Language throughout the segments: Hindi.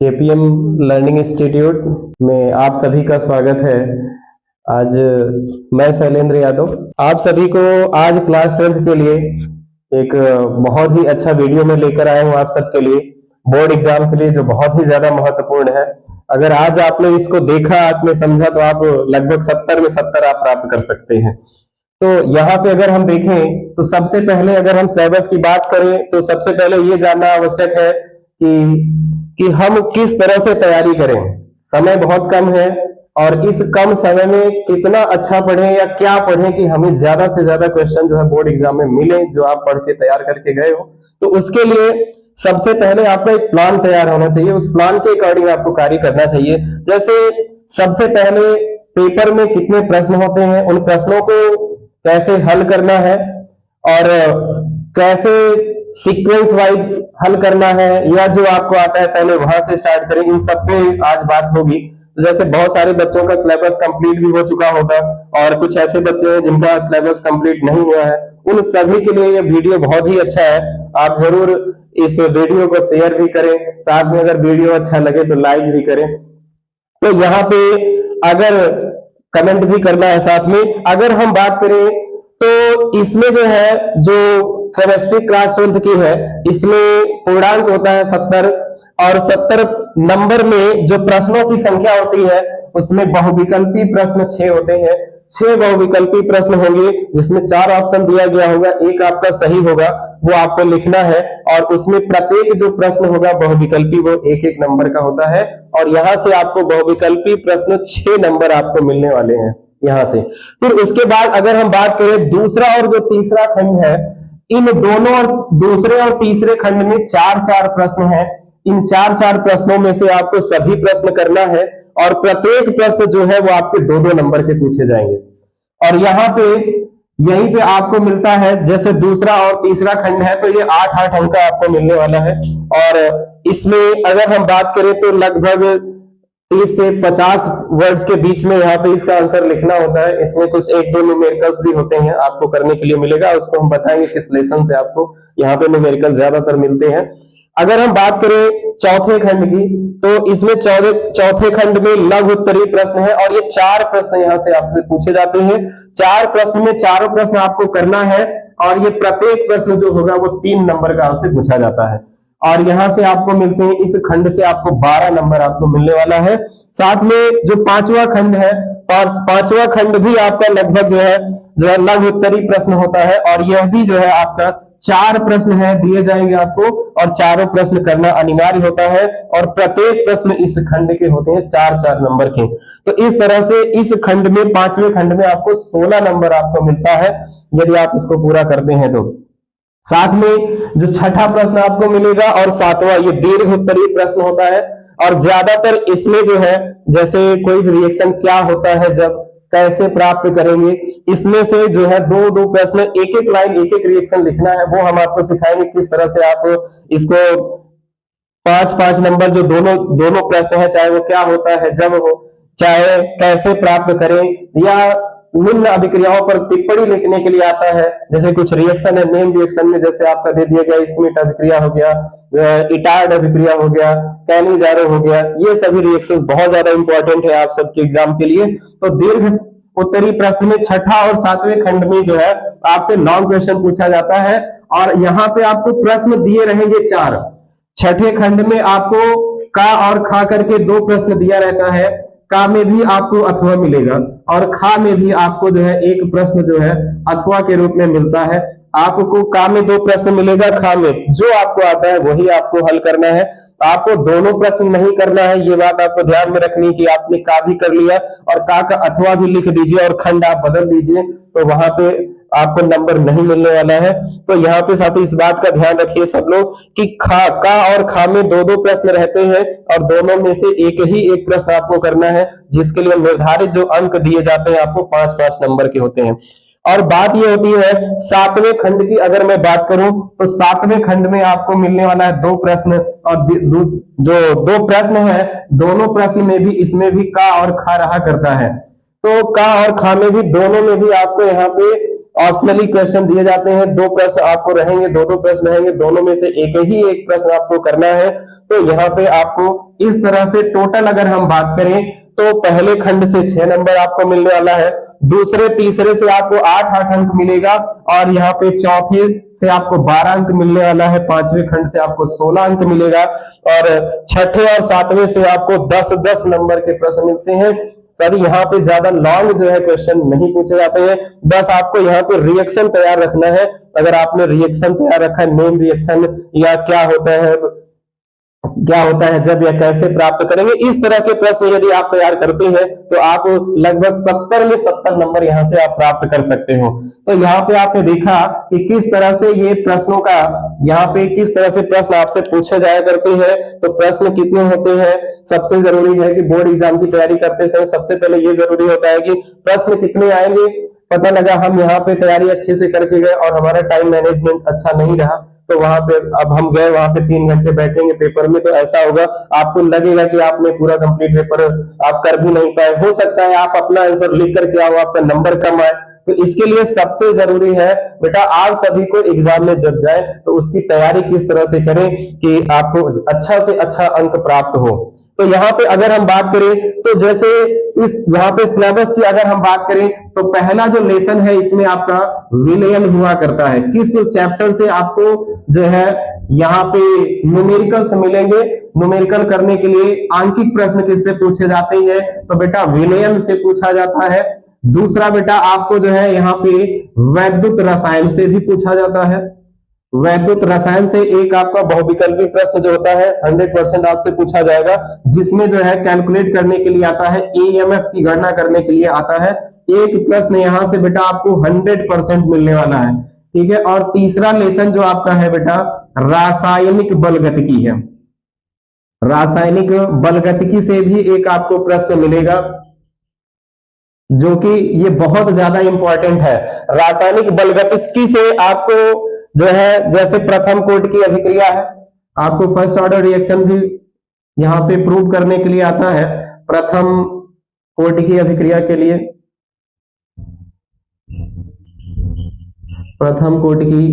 केपीएम लर्निंग इंस्टीट्यूट में आप सभी का स्वागत है। आज मैं शैलेंद्र यादव आप सभी को आज क्लास 12 के लिए एक बहुत ही अच्छा वीडियो में लेकर आया हूँ आप सबके लिए, बोर्ड एग्जाम के लिए, जो बहुत ही ज्यादा महत्वपूर्ण है। अगर आज आपने इसको देखा, आपने समझा, तो आप लगभग 70 में 70 आप प्राप्त कर सकते हैं। तो यहाँ पे अगर हम देखें तो सबसे पहले अगर हम सिलेबस की बात करें तो सबसे पहले ये जानना आवश्यक है कि हम किस तरह से तैयारी करें। समय बहुत कम है और इस कम समय में कितना अच्छा पढ़ें या क्या पढ़ें कि हमें ज्यादा से ज्यादा क्वेश्चन जो है बोर्ड एग्जाम में मिले, जो आप पढ़ के तैयार करके गए हो। तो उसके लिए सबसे पहले आपका एक प्लान तैयार होना चाहिए, उस प्लान के अकॉर्डिंग आपको कार्य करना चाहिए। जैसे सबसे पहले पेपर में कितने प्रश्न होते हैं, उन प्रश्नों को कैसे हल करना है और कैसे सीक्वेंस वाइज हल करना है, या जो आपको आता है पहले वहां से स्टार्ट करें। इन सब पे आज बात होगी। तो जैसे बहुत सारे बच्चों का सिलेबस कंप्लीट भी हो चुका होगा और कुछ ऐसे बच्चे हैं जिनका सिलेबस कंप्लीट नहीं हुआ है, उन सभी के लिए ये वीडियो बहुत ही अच्छा है। आप जरूर इस वीडियो को शेयर भी करें, साथ में अगर वीडियो अच्छा लगे तो लाइक भी करें। तो यहाँ पे अगर कमेंट भी करना है साथ में। अगर हम बात करें तो इसमें जो है, जो केमिस्ट्री क्लास 12 की है, इसमें पूर्णांक होता है 70 और 70 नंबर में जो प्रश्नों की संख्या होती है उसमें बहुविकल्पी प्रश्न 6 होते हैं। 6 बहुविकल्पी प्रश्न होंगे जिसमें 4 ऑप्शन दिया गया होगा, एक आपका सही होगा, वो आपको लिखना है। और उसमें प्रत्येक जो प्रश्न होगा बहुविकल्पी वो एक एक नंबर का होता है और यहां से आपको बहुविकल्पी प्रश्न 6 नंबर आपको मिलने वाले हैं यहां से। फिर उसके बाद अगर हम बात करें दूसरा और जो तीसरा खंड है, इन दोनों और दूसरे और तीसरे खंड में 4-4 प्रश्न हैं। इन 4-4 प्रश्नों में से आपको सभी प्रश्न करना है और प्रत्येक प्रश्न जो है वो आपके 2-2 नंबर के पूछे जाएंगे। और यहाँ पे यहीं पे आपको मिलता है, जैसे दूसरा और तीसरा खंड है तो ये 8-8 अंक का आपको मिलने वाला है। और इसमें अगर हम बात करें तो लगभग 30 से 50 वर्ड्स के बीच में यहाँ पे इसका आंसर लिखना होता है। इसमें कुछ 1-2 न्यूमेरिकल्स भी होते हैं, आपको करने के लिए मिलेगा, उसको हम बताएंगे किस लेसन से आपको यहाँ पे न्यूमेरिकल ज्यादातर मिलते हैं। अगर हम बात करें चौथे खंड की तो इसमें चौथे खंड में लघु उत्तरीय प्रश्न है और ये 4 प्रश्न यहाँ से आपसे पूछे जाते हैं। 4 प्रश्न में चारों प्रश्न आपको करना है और ये प्रत्येक प्रश्न जो होगा वो 3 नंबर का आपसे पूछा जाता है। और यहाँ से आपको मिलते हैं, इस खंड से आपको 12 नंबर आपको मिलने वाला है। साथ में जो 5वां खंड है, 5वां खंड भी आपका लगभग जो है लघु उत्तरीय प्रश्न होता है और यह भी जो है आपका 4 प्रश्न है दिए जाएंगे आपको और चारों प्रश्न करना अनिवार्य होता है और प्रत्येक प्रश्न इस खंड के होते हैं 4-4 नंबर के। तो इस तरह से इस खंड में, 5वें खंड में आपको 16 नंबर आपको मिलता है यदि आप इसको पूरा करते हैं तो। साथ में जो छठा प्रश्न आपको मिलेगा और 7वां, ये दीर्घ उत्तरीय प्रश्न होता है और ज्यादातर इसमें जो है, जैसे कोई भी रिएक्शन क्या होता है, जब कैसे प्राप्त करेंगे, इसमें से जो है 2-2 प्रश्न, एक-एक लाइन, एक-एक रिएक्शन लिखना है। वो हम आपको सिखाएंगे किस तरह से आप इसको 5-5 नंबर जो दोनों प्रश्न है, चाहे वो क्या होता है, जब हो, चाहे कैसे प्राप्त करें, या निम्न अभिक्रियाओं पर टिप्पणी लिखने के लिए आता है। जैसे कुछ रिएक्शन है, मेन रिएक्शन में जैसे आपका दे दिया गया स्मिट अभिक्रिया हो गया, इटार्ड अभिक्रिया हो गया, कैनिजारो हो गया, ये सभी रिएक्शंस बहुत ज्यादा इंपॉर्टेंट है आप सबके एग्जाम के लिए। तो दीर्घ उत्तरीय प्रश्न में छठा और 7वें खंड में जो है आपसे लॉन्ग क्वेश्चन पूछा जाता है और यहाँ पे आपको प्रश्न दिए रहेंगे 4। छठे खंड में आपको का और खा करके 2 प्रश्न दिया रहता है। का में भी आपको अथवा मिलेगा और खा में भी आपको जो है एक प्रश्न जो है अथवा के रूप में मिलता है। आपको का में 2 प्रश्न मिलेगा, खा में जो आपको आता है वही आपको हल करना है। आपको दोनों प्रश्न नहीं करना है, ये बात आपको ध्यान में रखनी कि आपने का भी कर लिया और का अथवा भी लिख दीजिए और खंड आप बदल दीजिए तो वहां पे आपको नंबर नहीं मिलने वाला है। तो यहाँ पे साथ ही इस बात का ध्यान रखिए सब लोग कि का और खा में 2-2 प्रश्न रहते हैं और दोनों में से एक ही एक प्रश्न आपको करना है, जिसके लिए निर्धारित जो अंक दिए जाते हैं आपको 5-5 नंबर के होते हैं। और बात ये होती है 7वें खंड की, अगर मैं बात करूं तो 7वें खंड में आपको मिलने वाला है 2 प्रश्न और जो 2 प्रश्न है, दोनों प्रश्न में भी इसमें भी का और खा रहा करता है। तो का और खा में भी, दोनों में भी आपको यहाँ पे ऑप्शनली क्वेश्चन दिए जाते हैं, 2 प्रश्न आपको रहेंगे, 2 प्रश्न रहेंगे, दोनों में से एक प्रश्न आपको करना है। तो यहाँ पे आपको इस तरह से टोटल अगर हम बात करें तो पहले खंड से 6 नंबर आपको मिलने वाला है, दूसरे तीसरे से आपको 8 अंक मिलेगा, और यहाँ पे चौथे से आपको 12 अंक मिलने वाला है, पांचवें खंड से आपको 16 अंक मिलेगा, और छठे और सातवें से आपको 10-10 नंबर के प्रश्न मिलते हैं। सर यहाँ पे ज्यादा लॉन्ग जो है क्वेश्चन नहीं पूछे जाते हैं, बस आपको यहाँ पे रिएक्शन तैयार रखना है। अगर आपने रिएक्शन तैयार रखा है, नेम रिएक्शन या क्या होता है जब या कैसे प्राप्त करेंगे, इस तरह के प्रश्न यदि आप तैयार करते हैं तो आप लगभग 70 में 70 नंबर यहां से आप प्राप्त कर सकते हो। तो यहाँ पे आपने देखा कि किस तरह से ये प्रश्नों का यहाँ पे किस तरह से प्रश्न आपसे पूछे जाया करते हैं। तो प्रश्न कितने होते हैं, सबसे जरूरी है कि बोर्ड एग्जाम की तैयारी करते समय सबसे पहले ये जरूरी होता है कि प्रश्न कितने आएंगे। पता लगा हम यहाँ पे तैयारी अच्छे से करके गए और हमारा टाइम मैनेजमेंट अच्छा नहीं रहा, तो वहां पे अब हम गए, वहां पे 3 घंटे बैठेंगे पेपर में, तो ऐसा होगा आपको लगेगा कि आपने पूरा कंप्लीट पेपर आप कर भी नहीं पाए। हो सकता है आप अपना आंसर लिख करके आओ, आपका नंबर कम आए। तो इसके लिए सबसे जरूरी है बेटा आप सभी को एग्जाम में जब जाए तो उसकी तैयारी किस तरह से करें कि आपको अच्छा से अच्छा अंक प्राप्त हो। तो यहाँ पे अगर हम बात करें तो जैसे इस यहाँ पे सिलेबस की अगर हम बात करें तो पहला जो लेसन है इसमें आपका विलयन हुआ करता है। किस चैप्टर से आपको जो है यहाँ पे न्यूमेरिकल्स मिलेंगे, न्यूमेरिकल करने के लिए आंकिक प्रश्न किससे पूछे जाते हैं, तो बेटा विलयन से पूछा जाता है। दूसरा बेटा आपको जो है यहाँ पे वैद्युत रसायन से भी पूछा जाता है। वैद्युत रसायन से एक आपका बहुविकल्पी प्रश्न जो होता है 100% आपसे पूछा जाएगा, जिसमें जो है कैलकुलेट करने के लिए आता है, एएमएफ की गणना करने के लिए आता है। एक प्रश्न यहां से बेटा आपको 100% मिलने वाला है, ठीक है। और तीसरा लेसन जो आपका है बेटा रासायनिक बलगतिकी है। रासायनिक बलगतिकी से भी एक आपको प्रश्न मिलेगा, जो कि ये बहुत ज्यादा इंपॉर्टेंट है। रासायनिक बलगतिकी से आपको जो है जैसे प्रथम कोटि की अभिक्रिया है, आपको फर्स्ट ऑर्डर रिएक्शन भी यहां पे प्रूव करने के लिए आता है। प्रथम कोटि की अभिक्रिया के लिए प्रथम कोटि की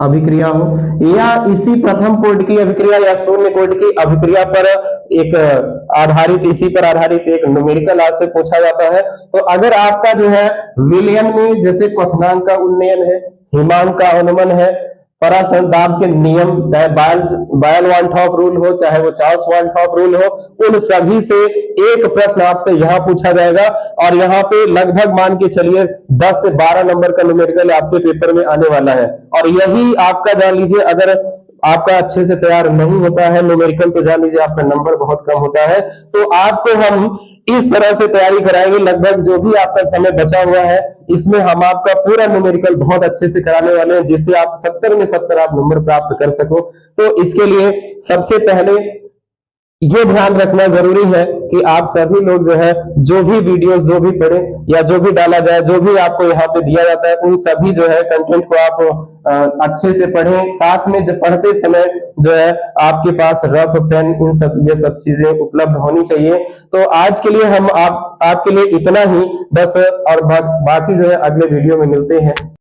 अभिक्रिया हो या इसी प्रथम कोटि की अभिक्रिया या शून्य कोटि की अभिक्रिया पर एक आधारित, इसी पर आधारित एक न्यूमेरिकल आपसे पूछा जाता है। तो अगर आपका जो है विलयन में जैसे क्वथनांक का उन्नयन है, हिमांक का अनुमान है, परासर दाब के नियम, चाहे बायल वाल्थॉफ रूल हो, चाहे वो चार्ल्स वाल्थॉफ रूल हो, उन सभी से एक प्रश्न आपसे यहाँ पूछा जाएगा। और यहाँ पे लगभग मान के चलिए 10 से 12 नंबर का न्यूमेरिकल आपके पेपर में आने वाला है। और यही आपका जान लीजिए अगर आपका अच्छे से तैयार नहीं होता है न्यूमेरिकल, तो जान लीजिए आपका नंबर बहुत कम होता है। तो आपको हम इस तरह से तैयारी कराएंगे, लगभग जो भी आपका समय बचा हुआ है इसमें हम आपका पूरा न्यूमेरिकल बहुत अच्छे से कराने वाले हैं, जिससे आप 70 में 70 आप नंबर प्राप्त कर सको। तो इसके लिए सबसे पहले ये ध्यान रखना जरूरी है कि आप सभी लोग जो है जो भी वीडियोस जो भी पढ़े या जो भी डाला जाए, जो भी आपको यहाँ पे दिया जाता है, उन सभी जो है कंटेंट को आप अच्छे से पढ़ें। साथ में जब पढ़ते समय जो है आपके पास रफ पेन ये सब चीजें उपलब्ध होनी चाहिए। तो आज के लिए हम आपके लिए इतना ही बस, और बाकी जो है अगले वीडियो में मिलते हैं।